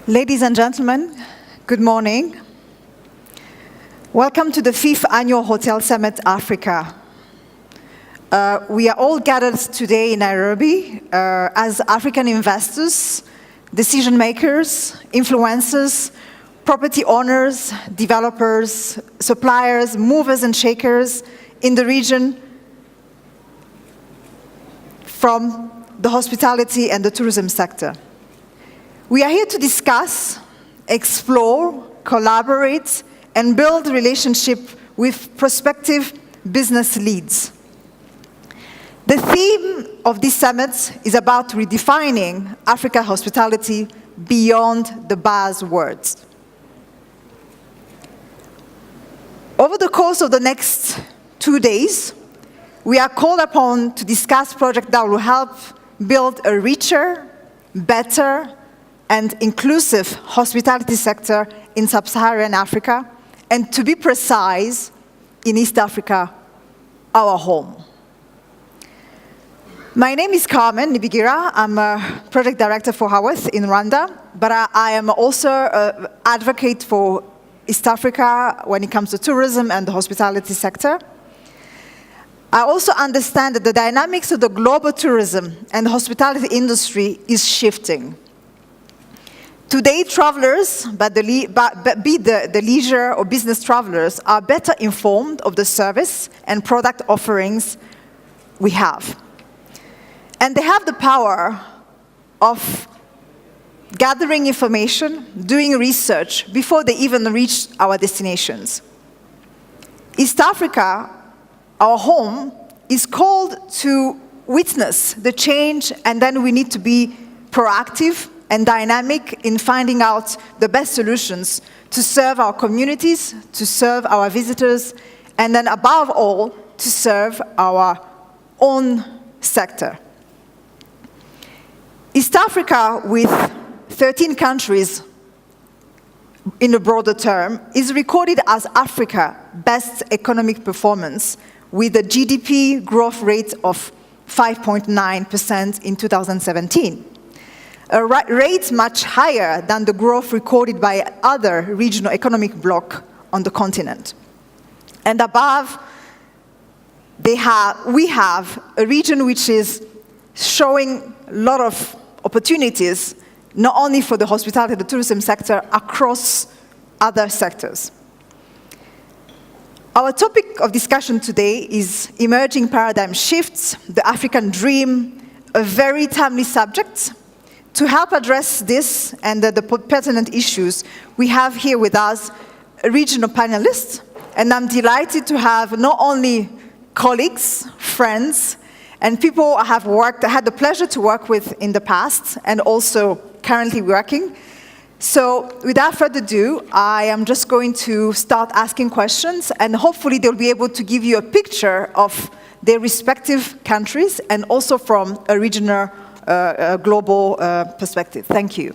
Ladies and gentlemen, good morning. Welcome to the 5th Annual Hotel Summit Africa. We are all gathered today in Nairobi as African investors, decision makers, influencers, property owners, developers, suppliers, movers and shakers in the region from the hospitality and the tourism sector. We are here to discuss, explore, collaborate, and build relationship with prospective business leads. The theme of this summit is about redefining Africa hospitality beyond the buzzwords. Over the course of the next 2 days, we are called upon to discuss projects that will help build a richer, better, and inclusive hospitality sector in Sub-Saharan Africa, and to be precise, in East Africa, our home. My name is Carmen Nibigira. I'm a project director for Horwath in Rwanda, but I am also an advocate for East Africa when it comes to tourism and the hospitality sector. I also understand that the dynamics of the global tourism and hospitality industry is shifting. Today, travelers, be the leisure or business travelers, are better informed of the service and product offerings we have. And they have the power of gathering information, doing research before they even reach our destinations. East Africa, our home, is called to witness the change, and then we need to be proactive and dynamic in finding out the best solutions to serve our communities, to serve our visitors, and then above all, to serve our own sector. East Africa, with 13 countries in a broader term, is recorded as Africa's best economic performance with a GDP growth rate of 5.9% in 2017. A rate much higher than the growth recorded by other regional economic blocs on the continent. And above, we have a region which is showing a lot of opportunities, not only for the hospitality and the tourism sector, across other sectors. Our topic of discussion today is emerging paradigm shifts, the African dream, a very timely subject. To help address this and the pertinent issues, we have here with us a regional panelist, and I'm delighted to have not only colleagues, friends, and people I had the pleasure to work with in the past, and also currently working. So without further ado, I am just going to start asking questions, and hopefully they'll be able to give you a picture of their respective countries, and also from a regional global perspective. Thank you.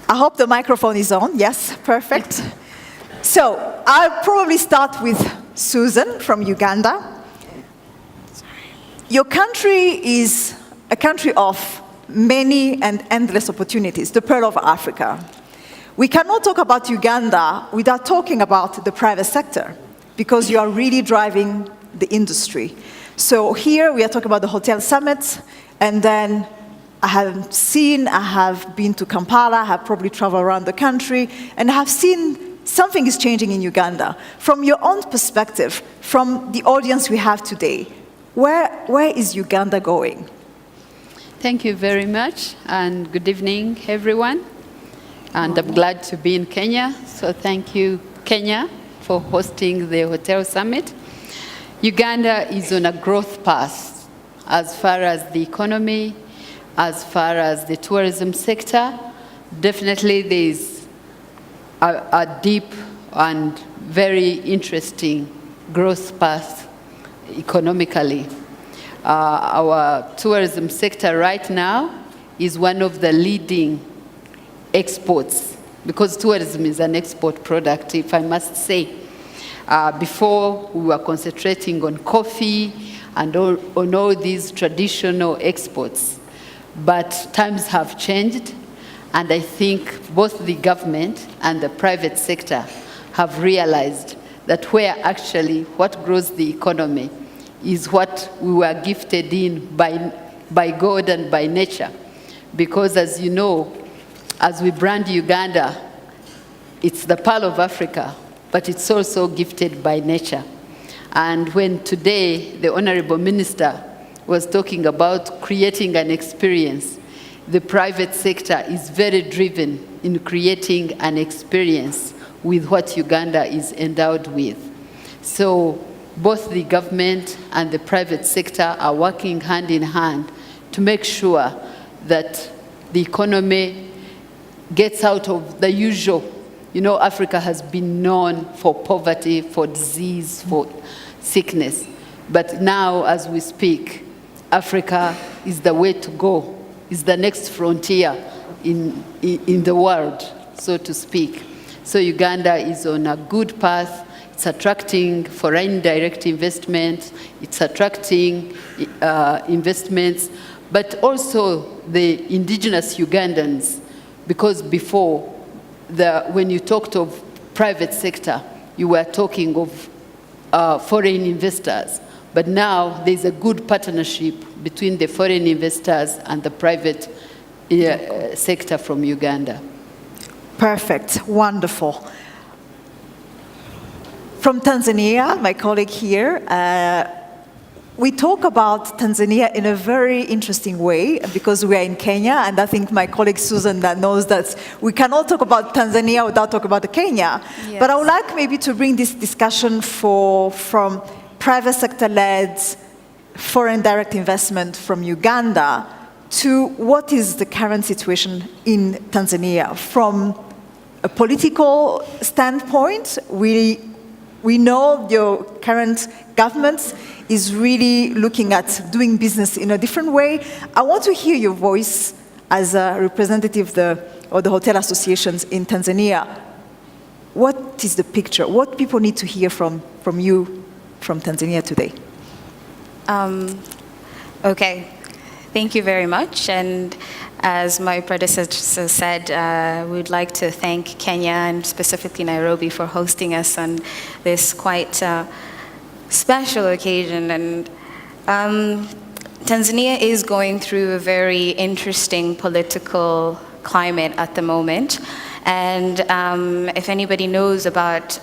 I hope the microphone is on. Yes, perfect. So I'll probably start with Susan from Uganda. Your country is a country of many and endless opportunities, the pearl of Africa. We cannot talk about Uganda without talking about the private sector, because you are really driving the industry. So here we are talking about the Hotel Summit, and then I have been to Kampala, I have probably traveled around the country, and I have seen something is changing in Uganda. From your own perspective, from the audience we have today, where is Uganda going? Thank you very much, and good evening, everyone. And I'm glad to be in Kenya, so thank you, Kenya, for hosting the Hotel Summit. Uganda is on a growth path as far as the economy, as far as the tourism sector. Definitely there is a deep and very interesting growth path economically. Our tourism sector right now is one of the leading exports, because tourism is an export product, if I must say. Before, we were concentrating on coffee and on all these traditional exports. But times have changed, and I think both the government and the private sector have realized that where actually what grows the economy is what we were gifted in by God and by nature. Because as you know, as we brand Uganda, it's the pearl of Africa, but it's also gifted by nature. And when today the Honorable Minister was talking about creating an experience, the private sector is very driven in creating an experience with what Uganda is endowed with. So both the government and the private sector are working hand in hand to make sure that the economy gets out of the usual. You know, Africa has been known for poverty, for disease, for sickness. But now, as we speak, Africa is the way to go, is the next frontier in the world, so to speak. So Uganda is on a good path. It's attracting foreign direct investment. It's attracting investments, but also the indigenous Ugandans, because before, when you talked of private sector, you were talking of foreign investors. But now there's a good partnership between the foreign investors and the private sector from Uganda. Perfect, wonderful. From Tanzania, my colleague here, we talk about Tanzania in a very interesting way because we are in Kenya, and I think my colleague Susan that knows that we cannot talk about Tanzania without talking about Kenya. Yes. But I would like maybe to bring this discussion from private sector-led foreign direct investment from Uganda to what is the current situation in Tanzania. From a political standpoint, we know your current government is really looking at doing business in a different way. I want to hear your voice as a representative of the hotel associations in Tanzania. What is the picture? What people need to hear from you from Tanzania today? Okay, thank you very much. And as my predecessor said, we'd like to thank Kenya and specifically Nairobi for hosting us on this quite special occasion. And Tanzania is going through a very interesting political climate at the moment. And if anybody knows about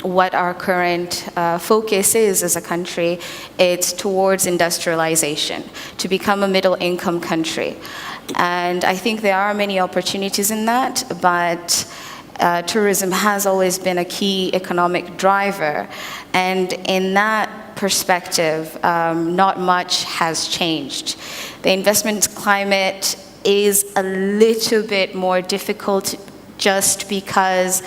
what our current focus is as a country, it's towards industrialization, to become a middle-income country. And I think there are many opportunities in that, but tourism has always been a key economic driver. And in that perspective, not much has changed. The investment climate is a little bit more difficult just because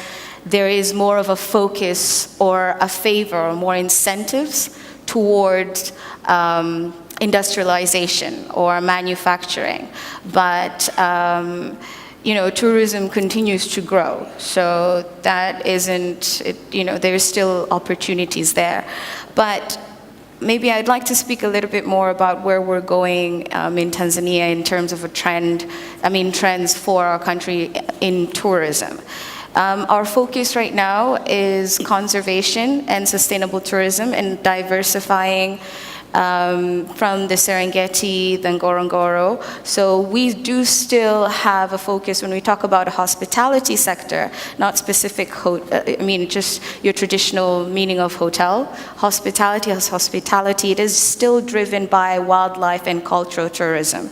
there is more of a focus or a favor or more incentives towards industrialization or manufacturing. But tourism continues to grow, so that isn't, there's still opportunities there. But maybe I'd like to speak a little bit more about where we're going in Tanzania in terms of trends for our country in tourism. Our focus right now is conservation and sustainable tourism and diversifying from the Serengeti, the Ngorongoro. So we do still have a focus when we talk about a hospitality sector, not specific, just your traditional meaning of hotel. Hospitality as hospitality, it is still driven by wildlife and cultural tourism.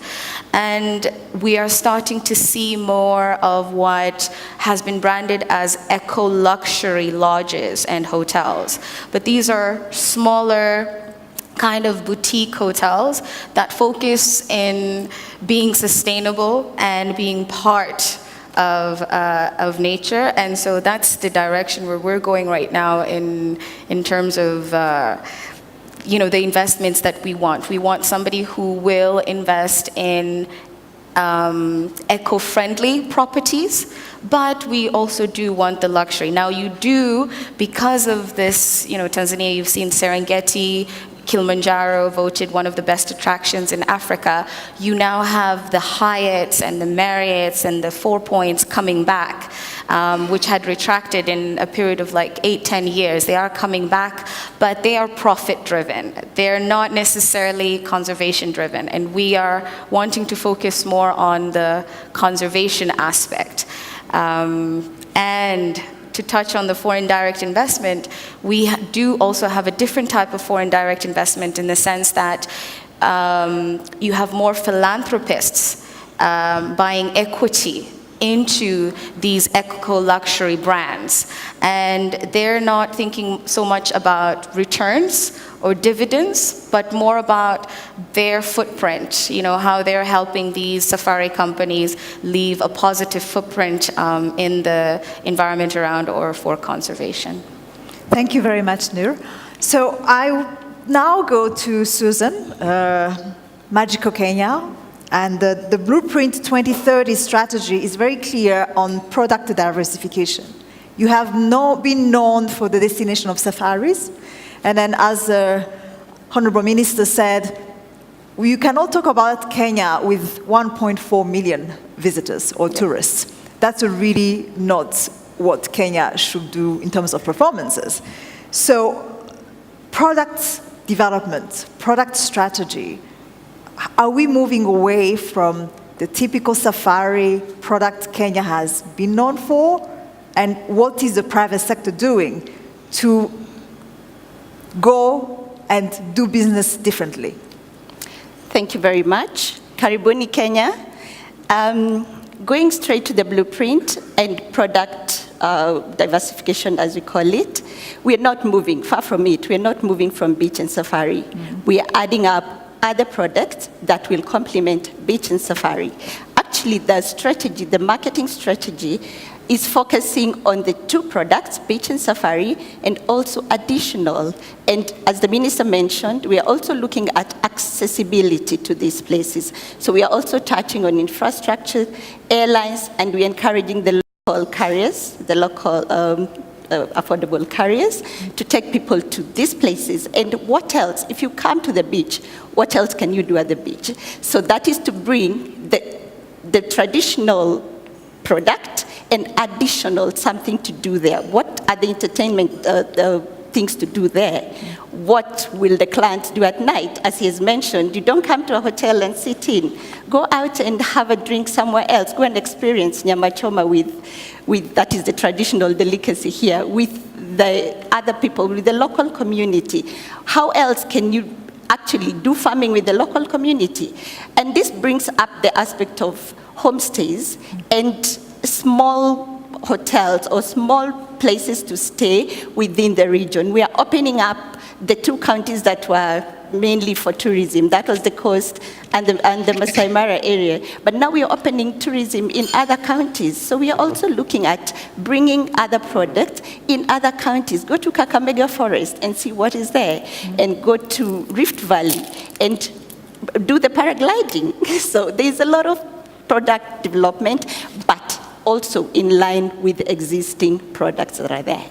And we are starting to see more of what has been branded as eco-luxury lodges and hotels. But these are smaller kind of boutique hotels that focus in being sustainable and being part of nature. And so that's the direction where we're going right now in terms of the investments that we want. We want somebody who will invest in eco-friendly properties, but we also do want the luxury. Now you do, because of this, Tanzania, you've seen Serengeti, Kilimanjaro voted one of the best attractions in Africa, you now have the Hyatts and the Marriotts and the Four Points coming back, which had retracted in a period of like 8-10 years. They are coming back, but they are profit-driven. They're not necessarily conservation-driven, and we are wanting to focus more on the conservation aspect. And to touch on the foreign direct investment, we do also have a different type of foreign direct investment in the sense that you have more philanthropists buying equity into these eco-luxury brands. And they're not thinking so much about returns or dividends, but more about their footprint, how they're helping these safari companies leave a positive footprint in the environment around or for conservation. Thank you very much, Nur. So I now go to Susan, Magical Kenya. And the Blueprint 2030 strategy is very clear on product diversification. You have been known for the destination of safaris. And then as the Honorable Minister said, you cannot talk about Kenya with 1.4 million visitors or tourists. That's really not what Kenya should do in terms of performances. So product development, product strategy, are we moving away from the typical safari product Kenya has been known for? And what is the private sector doing to go and do business differently? Thank you very much. Karibuni, Kenya. Going straight to the blueprint and product diversification, as we call it, we are not moving, far from it. We are not moving from beach and safari. Mm-hmm. We are adding up other products that will complement beach and safari. Actually, the strategy, the marketing strategy, is focusing on the two products, beach and safari, and also additional. And as the minister mentioned, we are also looking at accessibility to these places. So we are also touching on infrastructure, airlines, and we are encouraging the local carriers, the local affordable carriers, to take people to these places. And what else? If you come to the beach, what else can you do at the beach? So that is to bring the traditional product and additional something to do there. What are the entertainment things to do there? What will the client do at night? As he has mentioned, you don't come to a hotel and sit in. Go out and have a drink somewhere else. Go and experience nyama choma with that is the traditional delicacy here, with the other people, with the local community. How else can you actually do farming with the local community? And this brings up the aspect of homestays and small hotels or small places to stay within the region. We are opening up the two counties that were mainly for tourism. That was the coast and the Masai Mara area. But now we are opening tourism in other counties. So we are also looking at bringing other products in other counties. Go to Kakamega Forest and see what is there. Mm-hmm. And go to Rift Valley and do the paragliding. So there's a lot of product development, but also in line with existing products that are there.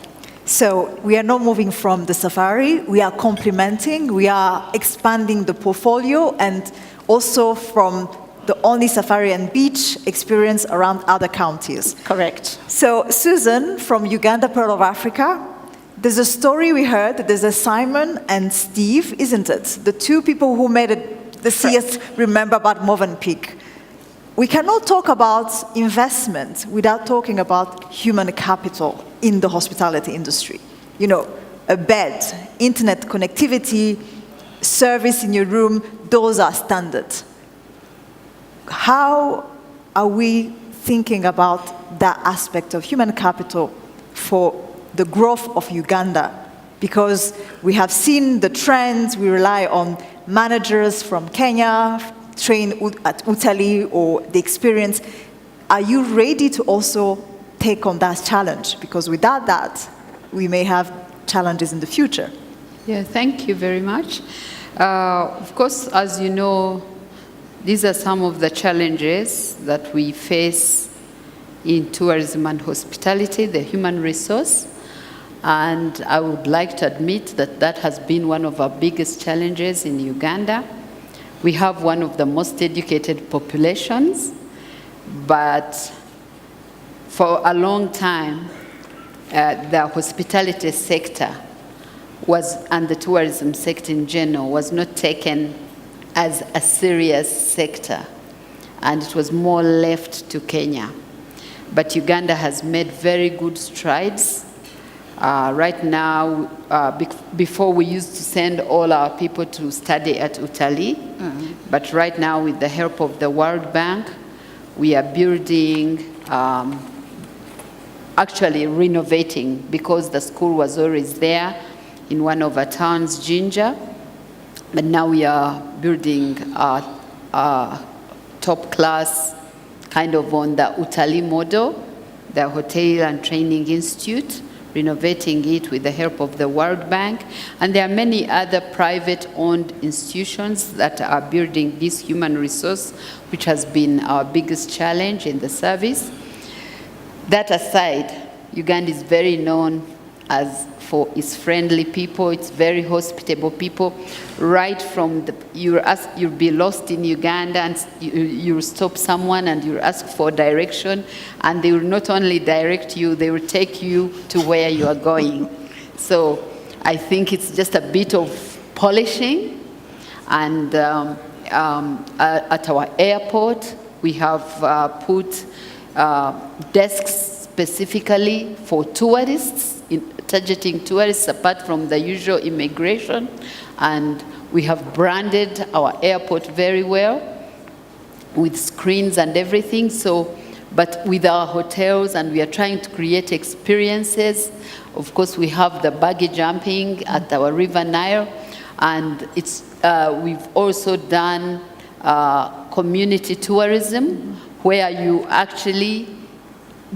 So we are not moving from the safari, we are complementing, we are expanding the portfolio, and also from the only safari and beach experience around other counties. Correct. So Susan, from Uganda, Pearl of Africa, there's a story we heard, there's a Simon and Steve, isn't it? The two people who made it, the CS remember about Movenpick. We cannot talk about investment without talking about human capital in the hospitality industry. You know, a bed, internet connectivity, service in your room, those are standard. How are we thinking about that aspect of human capital for the growth of Uganda? Because we have seen the trends, we rely on managers from Kenya, train at Utali or the experience. Are you ready to also take on that challenge? Because without that, we may have challenges in the future. Yeah, thank you very much. Of course, as you know, these are some of the challenges that we face in tourism and hospitality, the human resource. And I would like to admit that that has been one of our biggest challenges in Uganda. We have one of the most educated populations, but for a long time, the hospitality sector and the tourism sector in general was not taken as a serious sector, and it was more left to Kenya. But Uganda has made very good strides. Right now, before we used to send all our people to study at Utalii, but right now with the help of the World Bank, we are building, actually renovating, because the school was always there in one of our towns, Jinja, but now we are building a top class, kind of on the Utalii model, the Hotel and Training Institute, renovating it with the help of the World Bank. And there are many other private-owned institutions that are building this human resource, which has been our biggest challenge in the service. That aside, Uganda is very known for its friendly people, its very hospitable people. Right from you'll be lost in Uganda, and you'll stop someone and you'll ask for direction, and they will not only direct you, they will take you to where you are going. So I think it's just a bit of polishing. And at our airport, we have put desks specifically for tourists, targeting tourists apart from the usual immigration, and we have branded our airport very well with screens and everything. So, but with our hotels, and we are trying to create experiences. Of course, we have the buggy jumping at our River Nile, and we've also done community tourism, where you actually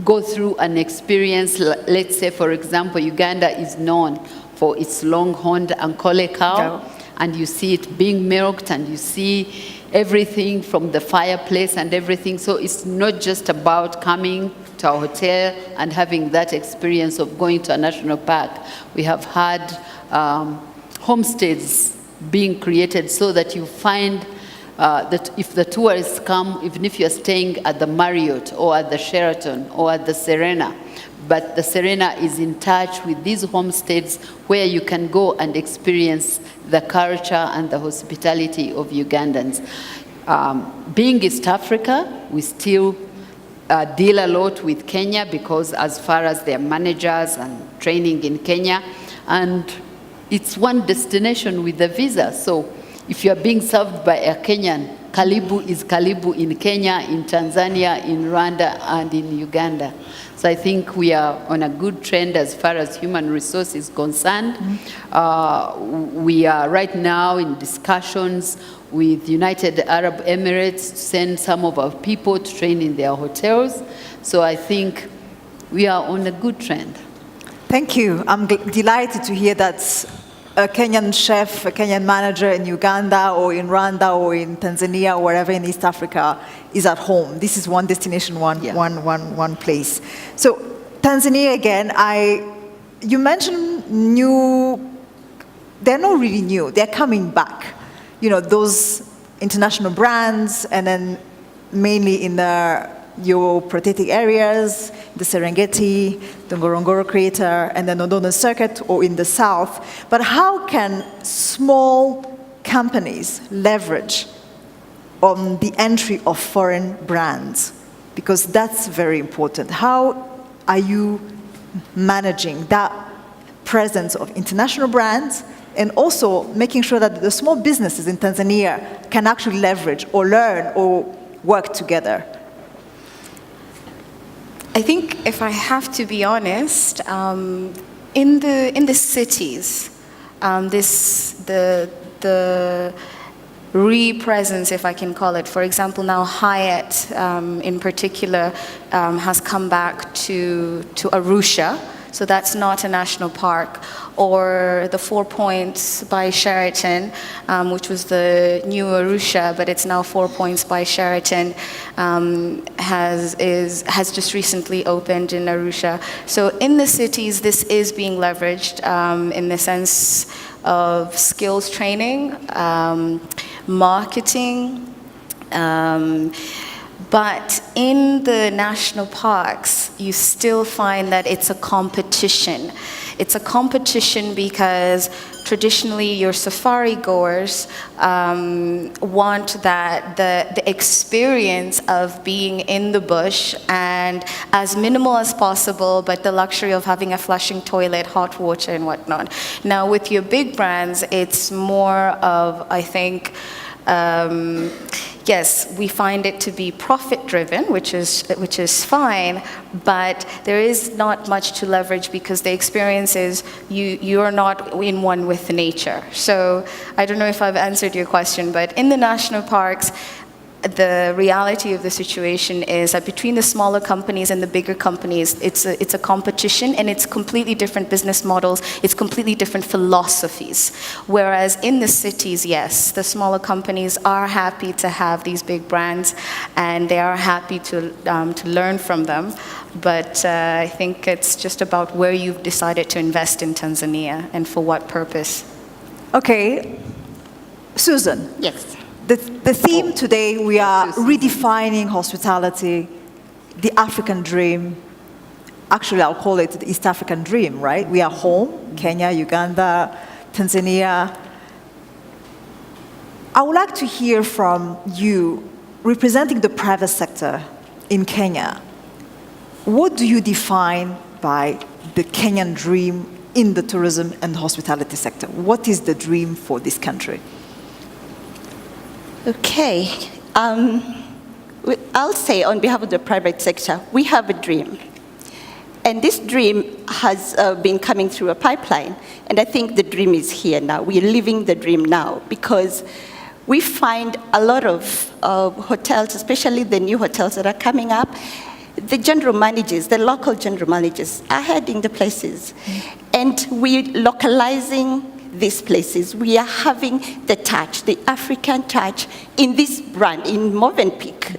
go through an experience. Let's say, for example, Uganda is known for its long-horned Ankole cow, and you see it being milked, and you see everything from the fireplace and everything. So it's not just about coming to our hotel and having that experience of going to a national park. We have had homestays being created so that you find that if the tourists come, even if you're staying at the Marriott or at the Sheraton or at the Serena, but the Serena is in touch with these homestays where you can go and experience the culture and the hospitality of Ugandans. Being East Africa, we still deal a lot with Kenya, because as far as their managers and training in Kenya, and it's one destination with the visa. So if you are being served by a Kenyan, Karibu is Karibu in Kenya, in Tanzania, in Rwanda, and in Uganda. So I think we are on a good trend as far as human resource is concerned. We are right now in discussions with United Arab Emirates to send some of our people to train in their hotels. So I think we are on a good trend. Thank you. I'm delighted to hear that a Kenyan chef, a Kenyan manager in Uganda or in Rwanda or in Tanzania or wherever in East Africa is at home. This is one destination, one place. So Tanzania again, you mentioned they're not really new, they're coming back. You know, those international brands, and then mainly in your protected areas, the Serengeti, the Ngorongoro Crater, and the Northern Circuit, or in the south. But how can small companies leverage on the entry of foreign brands? Because that's very important. How are you managing that presence of international brands, and also making sure that the small businesses in Tanzania can actually leverage or learn or work together? I think, if I have to be honest, in the cities, the re-presence, if I can call it. For example, now Hyatt, in particular, has come back to Arusha. so that's not a national park. Or the 4 Points by Sheraton, which was the new Arusha, but it's now 4 Points by Sheraton, has just recently opened in Arusha. So in the cities, this is being leveraged in the sense of skills training, marketing, but in the national parks, you still find that it's a competition. It's a competition because traditionally your safari goers want that the experience of being in the bush and as minimal as possible, but the luxury of having a flushing toilet, hot water and whatnot. Now with your big brands, it's more of, I think, yes, we find it to be profit-driven, which is fine, but there is not much to leverage because the experience is you are not in one with nature. So I don't know if I've answered your question, but in the national parks, the reality of the situation is that between the smaller companies and the bigger companies, it's a competition, and it's completely different business models, it's completely different philosophies. Whereas in the cities, yes, the smaller companies are happy to have these big brands, and they are happy to learn from them. But I think it's just about where you've decided to invest in Tanzania and for what purpose. Okay, Susan. Yes. The theme today, we are redefining hospitality, the African dream. Actually, I'll call it the East African dream, right? We are home, Kenya, Uganda, Tanzania. I would like to hear from you, representing the private sector in Kenya. What do you define by the Kenyan dream in the tourism and hospitality sector? What is the dream for this country? Okay, I'll say on behalf of the private sector, we have a dream. And this dream has been coming through a pipeline. And I think the dream is here now. We're living the dream now because we find a lot of hotels, especially the new hotels that are coming up, the general managers, the local general managers are heading the places. And we're localizing these places. We are having the touch, the African touch in this brand, in Movenpick.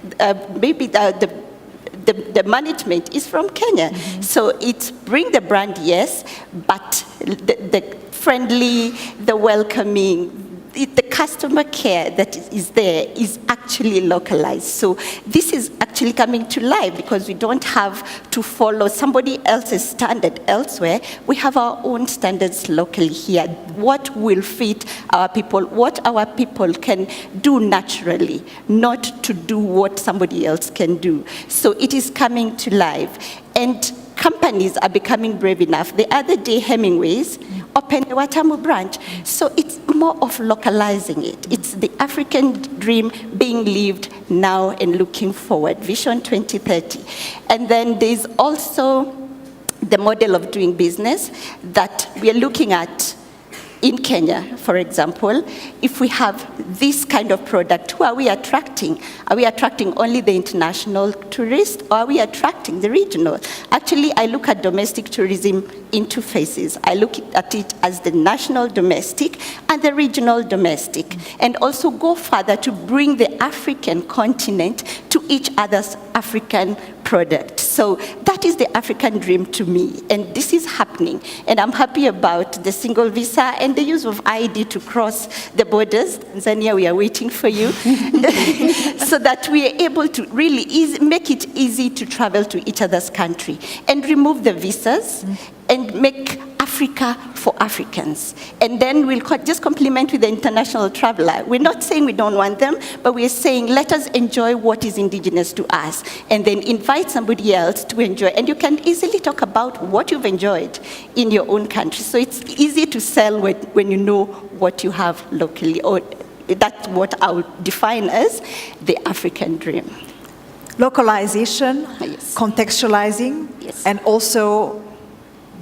Maybe the management is from Kenya. Mm-hmm. So it's bring the brand, yes, but the friendly, the welcoming, the customer care that is there is actually localized. So this is actually coming to life because we don't have to follow somebody else's standard elsewhere. We have our own standards locally here. What will fit our people, what our people can do naturally, not to do what somebody else can do. So it is coming to life. And companies are becoming brave enough. The other day, Hemingway's opened the Watamu branch. So it's more of localizing it. It's the African dream being lived now and looking forward, Vision 2030. And then there's also the model of doing business that we are looking at in Kenya, for example. If we have this kind of product, who are we attracting? Are we attracting only the international tourist, or are we attracting the regional? Actually, I look at domestic tourism in two phases. I look at it as the national domestic and the regional domestic, and also go further to bring the African continent to each other's African product. So that is the African dream to me, and this is happening. And I'm happy about the single visa and the use of ID to cross the borders. Tanzania, we are waiting for you. So that we are able to really make it easy to travel to each other's country and remove the visas and make Africa for Africans. And then we'll just complement with the international traveler. We're not saying we don't want them, but we're saying let us enjoy what is indigenous to us and then invite somebody else to enjoy. And you can easily talk about what you've enjoyed in your own country. So it's easy to sell when you know what you have locally, or that's what I would define as the African dream. Localization, Yes. contextualizing, Yes. and also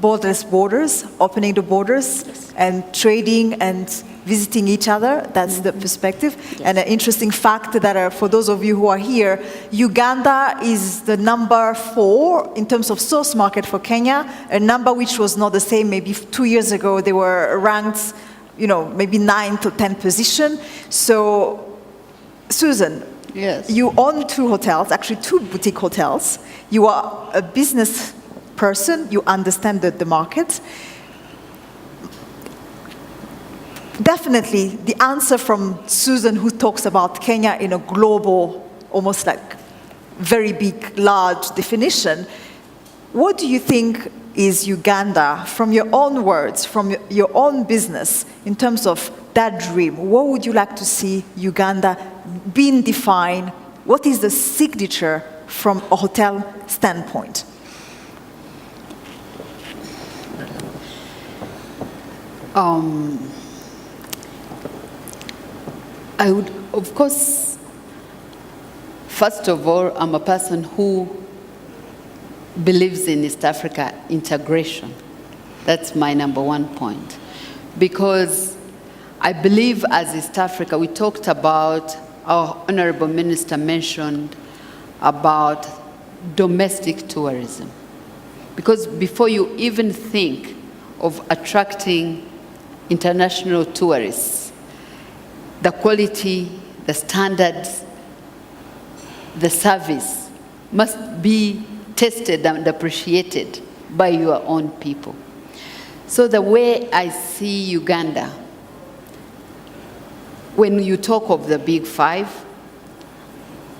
borderless borders, opening the borders, Yes. and trading and visiting each other. That's the perspective. Yes. And an interesting fact that for those of you who are here, Uganda is the number 4 in terms of source market for Kenya, a number which was not the same maybe 2 years ago. They were ranked, maybe 9th to 10th position. So, Susan, yes, you own 2 hotels, actually 2 boutique hotels. You are a business person, you understand the market. Definitely, the answer from Susan, who talks about Kenya in a global, almost like very big, large definition, what do you think is Uganda, from your own words, from your own business, in terms of that dream? What would you like to see Uganda being defined? What is the signature from a hotel standpoint? I would, of course, first of all, I'm a person who believes in East Africa integration. That's my number 1 point. Because I believe as East Africa, we talked about, our Honorable Minister mentioned about domestic tourism. Because before you even think of attracting international tourists, the quality, the standards, the service must be tested and appreciated by your own people. So the way I see Uganda, when you talk of the big 5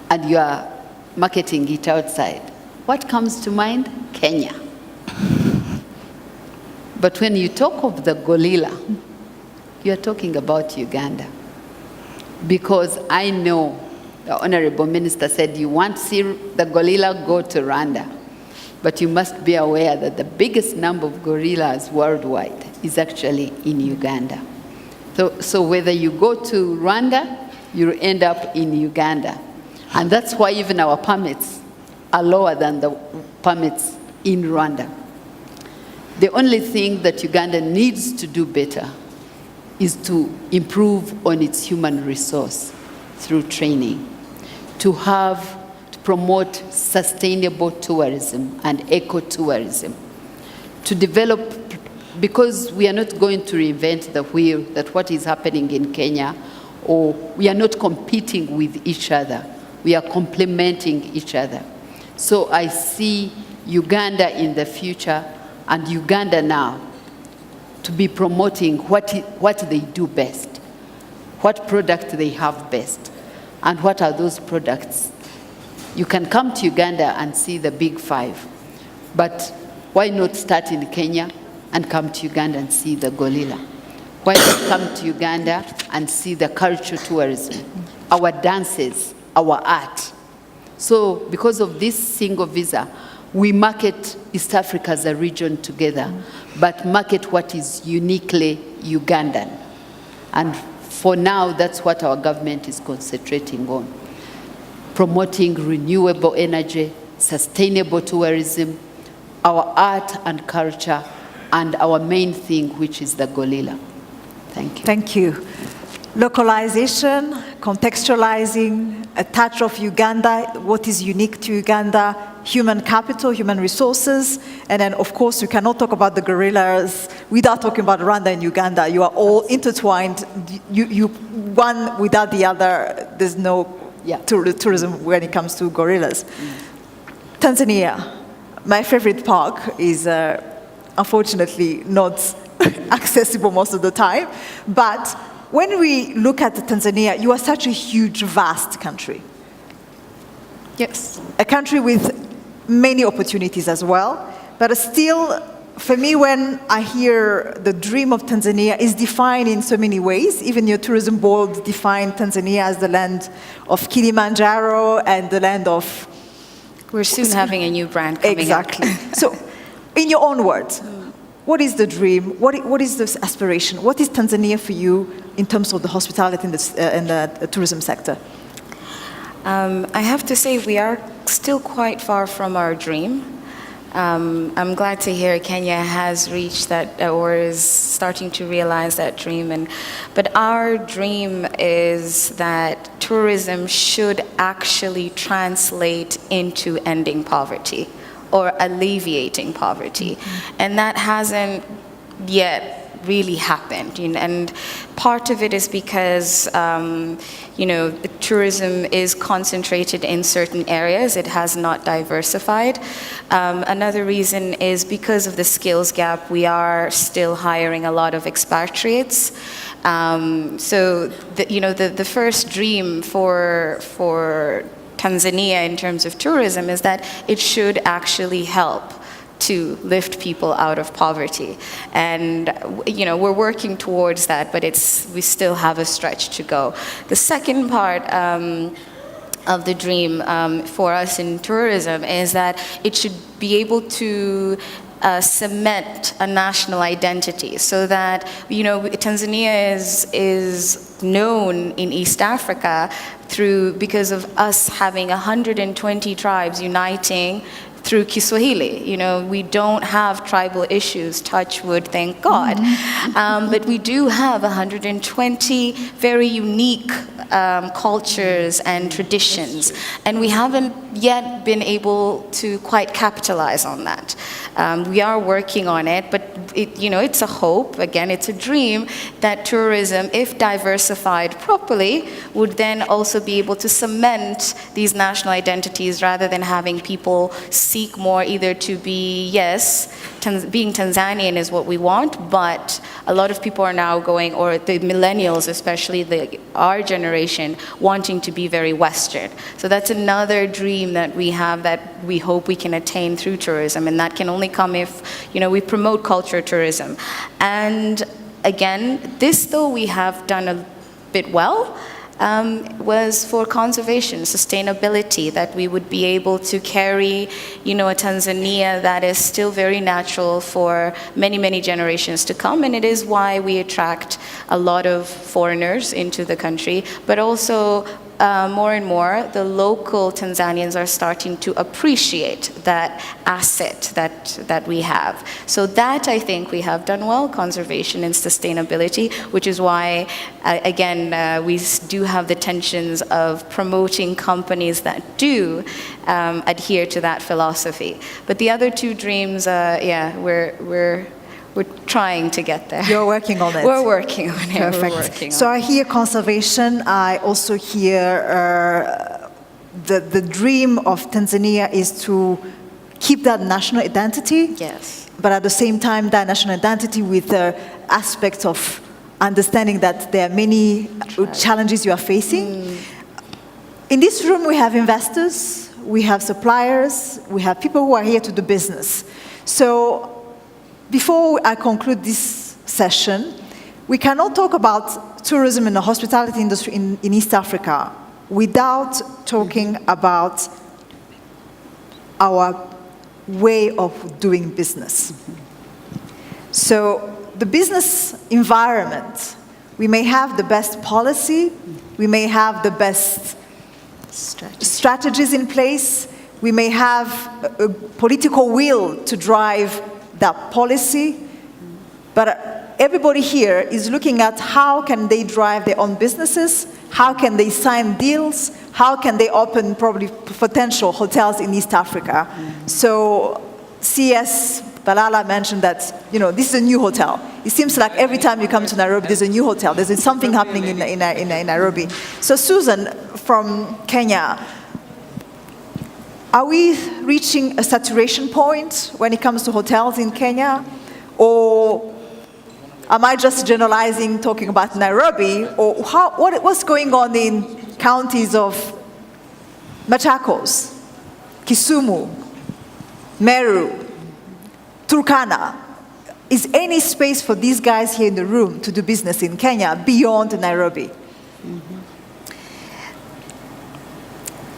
and you are marketing it outside, what comes to mind? Kenya. But when you talk of the gorilla, you are talking about Uganda. Because I know the Honorable Minister said, you want to see the gorilla, go to Rwanda. But you must be aware that the biggest number of gorillas worldwide is actually in Uganda. So whether you go to Rwanda, you end up in Uganda. And that's why even our permits are lower than the permits in Rwanda. The only thing that Uganda needs to do better is to improve on its human resource through training, to promote sustainable tourism and ecotourism, to develop, because we are not going to reinvent the wheel, that what is happening in Kenya, or we are not competing with each other, we are complementing each other. So I see Uganda in the future and Uganda now to be promoting what they do best, what product they have best, and what are those products. You can come to Uganda and see the big 5, but why not start in Kenya and come to Uganda and see the gorilla? Why not come to Uganda and see the cultural tourism, our dances, our art? So because of this single visa, we market East Africa as a region together, but market what is uniquely Ugandan. And for now, that's what our government is concentrating on. Promoting renewable energy, sustainable tourism, our art and culture, and our main thing, which is the gorilla. Thank you. Thank you. Localization, contextualizing, a touch of Uganda, what is unique to Uganda, human capital, human resources, and then of course you cannot talk about the gorillas without talking about Rwanda and Uganda. You are all intertwined. You one without the other, there's no tourism when it comes to gorillas. Tanzania, my favorite park is unfortunately not accessible most of the time, but when we look at Tanzania, you are such a huge, vast country. Yes. A country with many opportunities as well, but still, for me, when I hear the dream of Tanzania is defined in so many ways. Even your tourism board defined Tanzania as the land of Kilimanjaro and the land of... We're soon having a new brand coming exactly. up. So, in your own words, what is the dream? What is this aspiration? What is Tanzania for you in terms of the hospitality and the tourism sector? I have to say we are still quite far from our dream. I'm glad to hear Kenya has reached that or is starting to realize that dream. But our dream is that tourism should actually translate into ending poverty or alleviating poverty. And that hasn't yet really happened, and part of it is because tourism is concentrated in certain areas. It has not diversified. Another reason is because of the skills gap. We are still hiring a lot of expatriates. So the first dream for Tanzania in terms of tourism is that it should actually help to lift people out of poverty. And we're working towards that, but we still have a stretch to go. The second part of the dream for us in tourism is that it should be able to cement a national identity, so that Tanzania is known in East Africa because of us having 120 tribes uniting through Kiswahili. We don't have tribal issues, touch wood, thank God. But we do have 120 very unique cultures and traditions, and we haven't yet been able to quite capitalize on that. We are working on it, but it's a hope, again, it's a dream, that tourism, if diversified properly, would then also be able to cement these national identities rather than having people seek more either to be, being Tanzanian is what we want, but a lot of people are now going, or the millennials especially, our generation, wanting to be very Western. So that's another dream that we have that we hope we can attain through tourism, and that can only come if we promote culture tourism. And again, this though we have done a bit well, was for conservation, sustainability, that we would be able to carry, a Tanzania that is still very natural for many, many generations to come. And it is why we attract a lot of foreigners into the country, but also more and more, the local Tanzanians are starting to appreciate that asset that we have. So that, I think, we have done well, conservation and sustainability, which is why, again, we do have the tensions of promoting companies that do adhere to that philosophy. But the other two dreams, we're trying to get there. You're working on it. We're working on it. Perfect. So I hear conservation. I also hear the dream of Tanzania is to keep that national identity. Yes. But at the same time, that national identity with the aspect of understanding that there are many challenges you are facing. In this room, we have investors, we have suppliers, we have people who are here to do business. So before I conclude this session, we cannot talk about tourism and the hospitality industry in East Africa without talking about our way of doing business. So the business environment, we may have the best policy, we may have the best strategies in place, we may have a political will to drive that policy, but everybody here is looking at how can they drive their own businesses, how can they sign deals, how can they open probably potential hotels in East Africa. So CS Balala mentioned that, this is a new hotel. It seems like every time you come to Nairobi, there's a new hotel. There's something happening in Nairobi. So Susan from Kenya, are we reaching a saturation point when it comes to hotels in Kenya? Or am I just generalizing, talking about Nairobi? Or what's going on in counties of Machakos, Kisumu, Meru, Turkana? Is any space for these guys here in the room to do business in Kenya beyond Nairobi?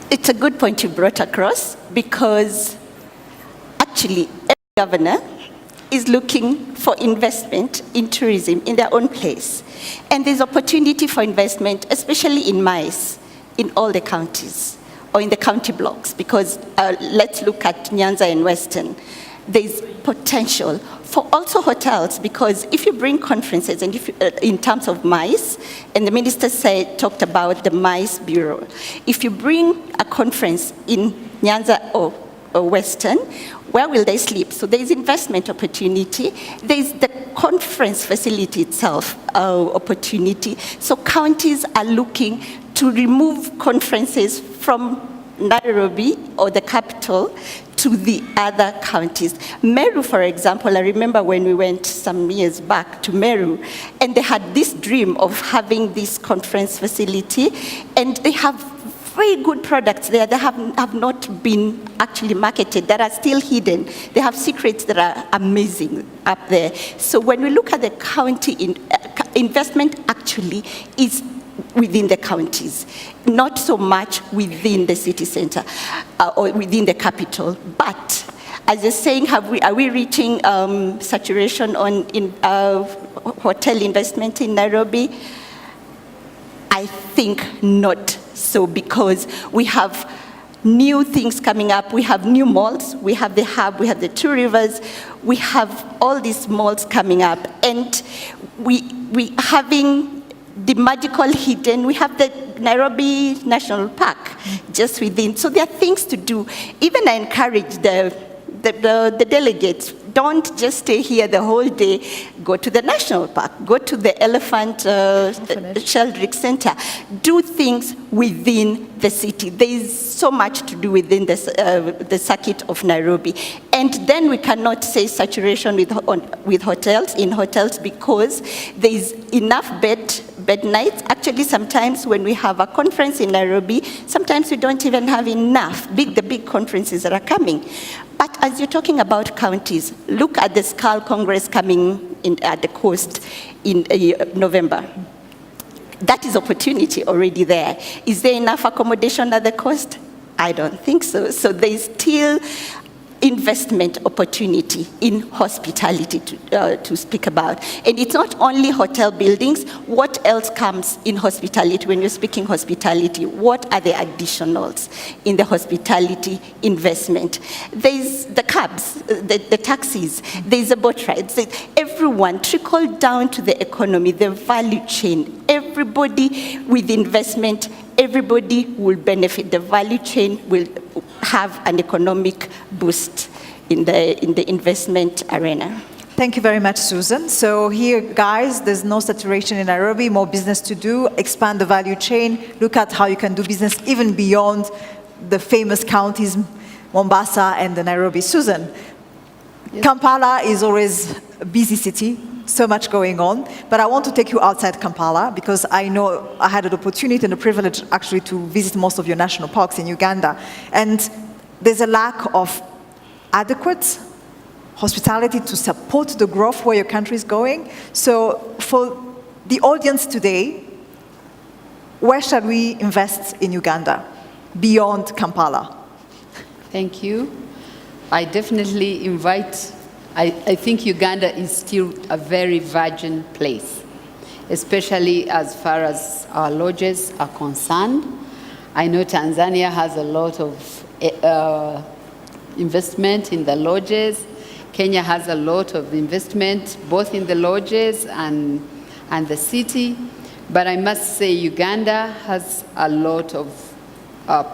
It's a good point you brought across, because actually every governor is looking for investment in tourism in their own place. And there's opportunity for investment, especially in mines, in all the counties, or in the county blocks, because let's look at Nyanza and Western. there's potential for also hotels, because if you bring conferences, and if in terms of MICE, and the minister talked about the MICE Bureau, if you bring a conference in Nyanza or Western, where will they sleep? So there's investment opportunity. There's the conference facility itself opportunity. So counties are looking to remove conferences from Nairobi or the capital to the other counties. Meru, for example, I remember when we went some years back to Meru, and they had this dream of having this conference facility, and they have very good products there that have not been actually marketed, that are still hidden. They have secrets that are amazing up there. So when we look at the county, investment actually is within the counties, not so much within the city center or within the capital. But as you're saying, are we reaching saturation on hotel investment in Nairobi? I think not so, because we have new things coming up. We have new malls. We have the hub. We have the Two Rivers. We have all these malls coming up, and we having the magical hidden. We have the Nairobi National Park just within. So there are things to do. Even I encourage the delegates, don't just stay here the whole day. Go to the national park. Go to the Elephant Sheldrick Center. Do things within the city. There is so much to do within the circuit of Nairobi. And then we cannot say saturation with hotels, because there is enough bed nights. Actually, sometimes when we have a conference in Nairobi, sometimes we don't even have enough, the big conferences that are coming. But as you're talking about counties, look at the Skull Congress coming in at the coast in November. That is opportunity already there. Is there enough accommodation at the coast? I don't think so. So there's still investment opportunity in hospitality to speak about. And it's not only hotel buildings. What else comes in hospitality? When you're speaking hospitality, what are the additionals in the hospitality investment? There's the cabs, the taxis, there's the boat rides. Everyone, trickle down to the economy, the value chain. Everybody with investment, everybody will benefit. The value chain will have an economic boost in the investment arena. Thank you very much, Susan. So here, guys, there's no saturation in Nairobi, more business to do, expand the value chain, look at how you can do business even beyond the famous counties, Mombasa and the Nairobi. Susan, yes. Kampala is always a busy city, so much going on, but I want to take you outside Kampala, because I know I had an opportunity and a privilege actually to visit most of your national parks in Uganda, and there's a lack of adequate hospitality to support the growth where your country is going. So for the audience today, where shall we invest in Uganda beyond Kampala? Thank you. I definitely invite. I think Uganda is still a very virgin place, especially as far as our lodges are concerned. I know Tanzania has a lot of investment in the lodges. Kenya has a lot of investment, both in the lodges and the city. But I must say Uganda has a lot of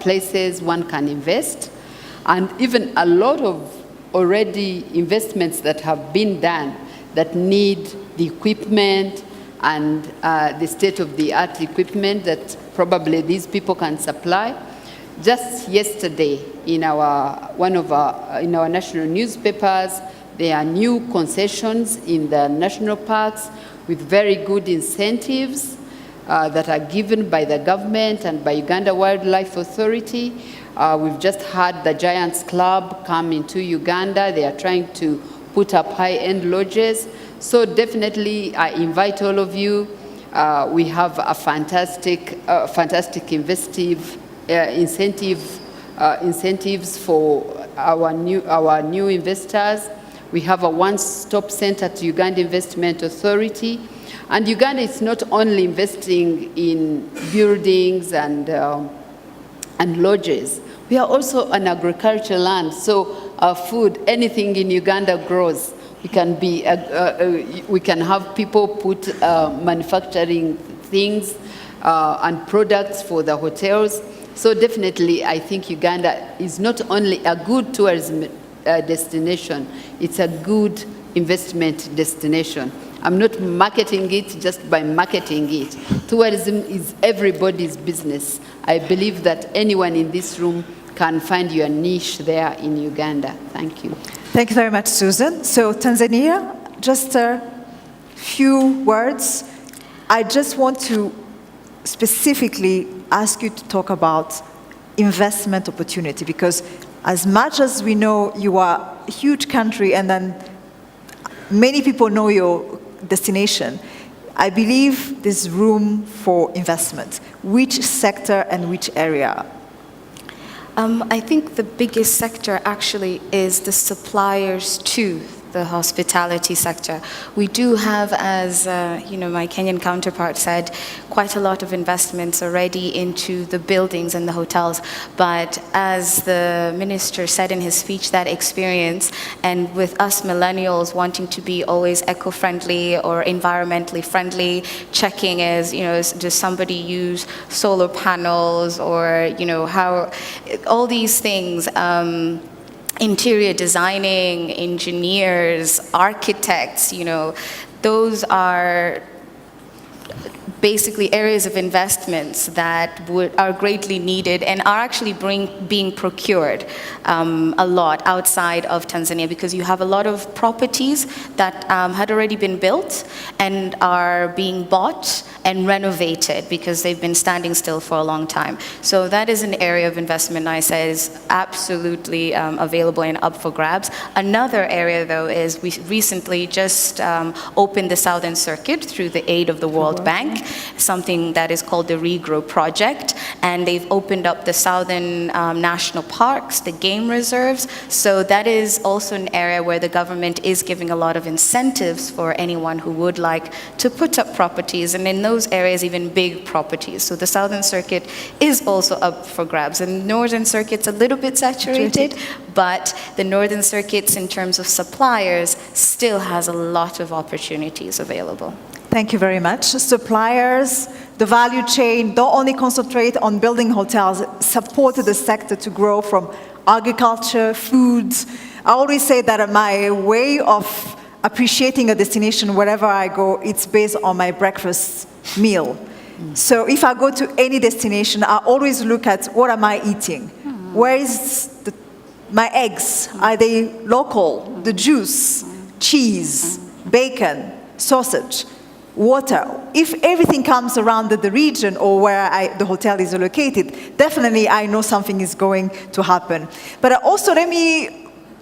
places one can invest, and even a lot of already investments that have been done that need the equipment and the state-of-the-art equipment that probably these people can supply. Just yesterday, in our national newspapers, there are new concessions in the national parks with very good incentives that are given by the government and by Uganda Wildlife Authority. We've just had the Giants Club come into Uganda. They are trying to put up high-end lodges. So definitely, I invite all of you. We have a fantastic incentives for our new investors. We have a one-stop center to Uganda Investment Authority. And Uganda is not only investing in buildings and lodges. We are also an agricultural land. So food, anything in Uganda grows. We can be, we can have people put manufacturing things and products for the hotels. So definitely, I think Uganda is not only a good tourism destination, it's a good investment destination. I'm not marketing it just by marketing it. Tourism is everybody's business. I believe that anyone in this room can find your niche there in Uganda. Thank you. Thank you very much, Susan. So Tanzania, just a few words. I just want to specifically ask you to talk about investment opportunity, because as much as we know you are a huge country and then many people know your destination, I believe there's room for investment. Which sector and which area? I think the biggest sector actually is the suppliers to the hospitality sector. We do have, as my Kenyan counterpart said, quite a lot of investments already into the buildings and the hotels. But as the minister said in his speech, that experience, and with us millennials wanting to be always eco-friendly or environmentally friendly, checking does somebody use solar panels, or how all these things. Interior designing, engineers, architects, those are basically areas of investments that are greatly needed and are actually being procured a lot outside of Tanzania, because you have a lot of properties that had already been built and are being bought and renovated because they've been standing still for a long time. So that is an area of investment I say is absolutely available and up for grabs. Another area, though, is we recently just opened the Southern Circuit through the aid of the World Bank, something that is called the Regrow Project, and they've opened up the southern national parks, the game reserves. So that is also an area where the government is giving a lot of incentives for anyone who would like to put up properties, and in those areas even big properties. So the Southern Circuit is also up for grabs, and Northern Circuit's a little bit saturated, but the Northern Circuits in terms of suppliers still has a lot of opportunities available. Thank you very much. Suppliers, the value chain, don't only concentrate on building hotels, support the sector to grow from agriculture, foods. I always say that my way of appreciating a destination wherever I go, it's based on my breakfast meal. So if I go to any destination, I always look at what am I eating? Where is my eggs? Are they local? The juice, cheese, bacon, sausage, water. If everything comes around the region or where the hotel is located, definitely I know something is going to happen. But also let me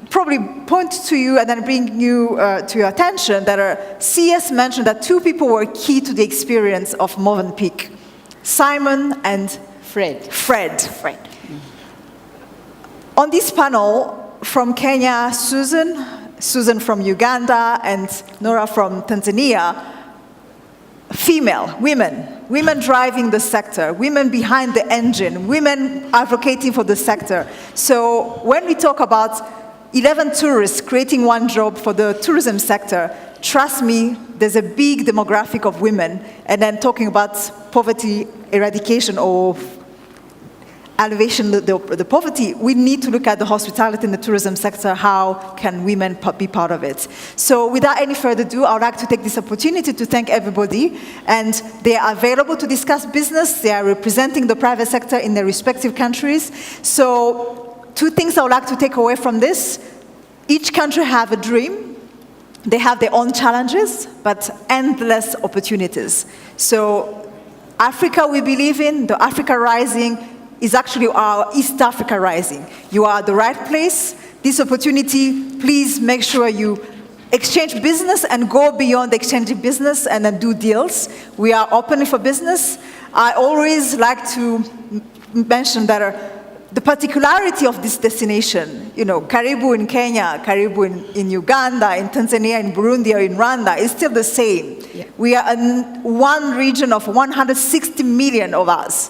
probably point to you and then bring you to your attention that CS mentioned that two people were key to the experience of Movenpick, Simon and Fred. On this panel, from Kenya, Susan from Uganda, and Nura from Tanzania, women driving the sector, women behind the engine, women advocating for the sector. So when we talk about 11 tourists creating one job for the tourism sector, trust me, there's a big demographic of women. And then talking about poverty eradication or elevation of the poverty, we need to look at the hospitality and the tourism sector. How can women be part of it? So without any further ado, I would like to take this opportunity to thank everybody. And they are available to discuss business. They are representing the private sector in their respective countries. So two things I would like to take away from this. Each country have a dream. They have their own challenges, but endless opportunities. So Africa we believe in, the Africa Rising, is actually our East Africa Rising. You are at the right place. This opportunity, please make sure you exchange business and go beyond exchanging business and then do deals. We are open for business. I always like to mention that the particularity of this destination, Karibu in Kenya, Karibu in Uganda, in Tanzania, in Burundi, or in Rwanda, is still the same. Yeah. We are in one region of 160 million of us.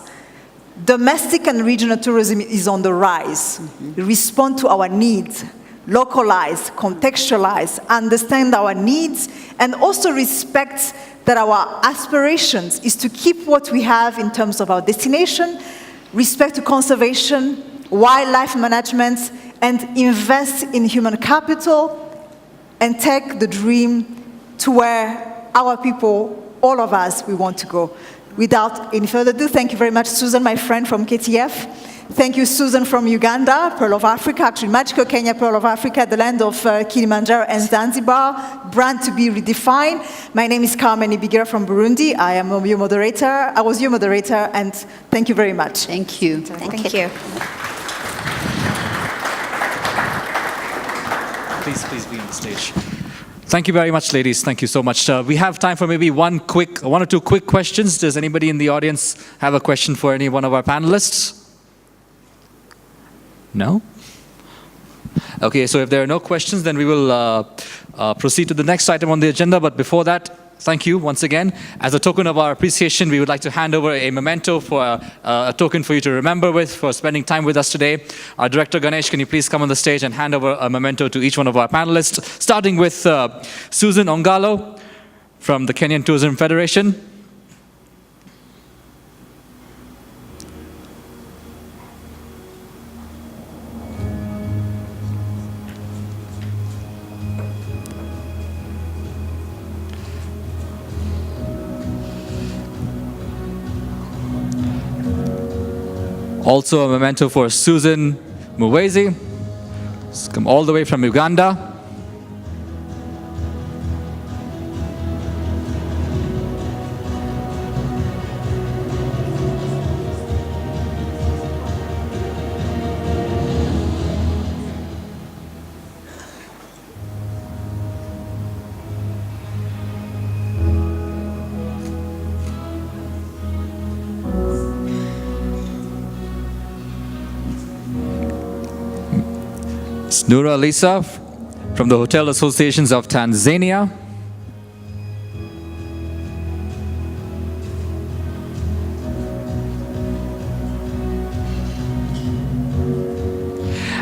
Domestic and regional tourism is on the rise. We respond to our needs. localize, contextualize, understand our needs, and also respect that our aspirations is to keep what we have in terms of our destination, respect to conservation, wildlife management, and invest in human capital, and take the dream to where our people, all of us, we want to go. Without any further ado, thank you very much, Susan, my friend from KTF. Thank you, Susan from Uganda, Pearl of Africa, actually magical Kenya, Pearl of Africa, the land of Kilimanjaro and Zanzibar, brand to be redefined. My name is Carmen Nibigira from Burundi. I am your moderator. I was your moderator, and thank you very much. Thank you. Thank you. Please be on the stage. Thank you very much, ladies. Thank you so much. We have time for maybe one or two quick questions. Does anybody in the audience have a question for any one of our panelists? No? Okay, so if there are no questions, then we will proceed to the next item on the agenda. But before that, thank you once again. As a token of our appreciation, we would like to hand over a memento for a token for you to remember with for spending time with us today. Our director, Ganesh, can you please come on the stage and hand over a memento to each one of our panelists, starting with Susan Ongalo from the Kenyan Tourism Federation. Also a memento for Susan Muhwezi, who's come all the way from Uganda. Nura Lisa from the Hotel Associations of Tanzania.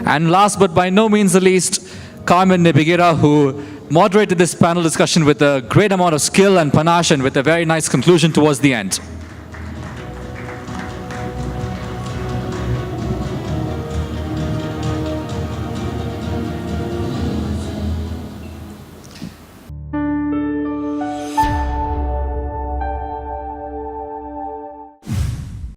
And last but by no means the least, Carmen Nibigira, who moderated this panel discussion with a great amount of skill and panache and with a very nice conclusion towards the end.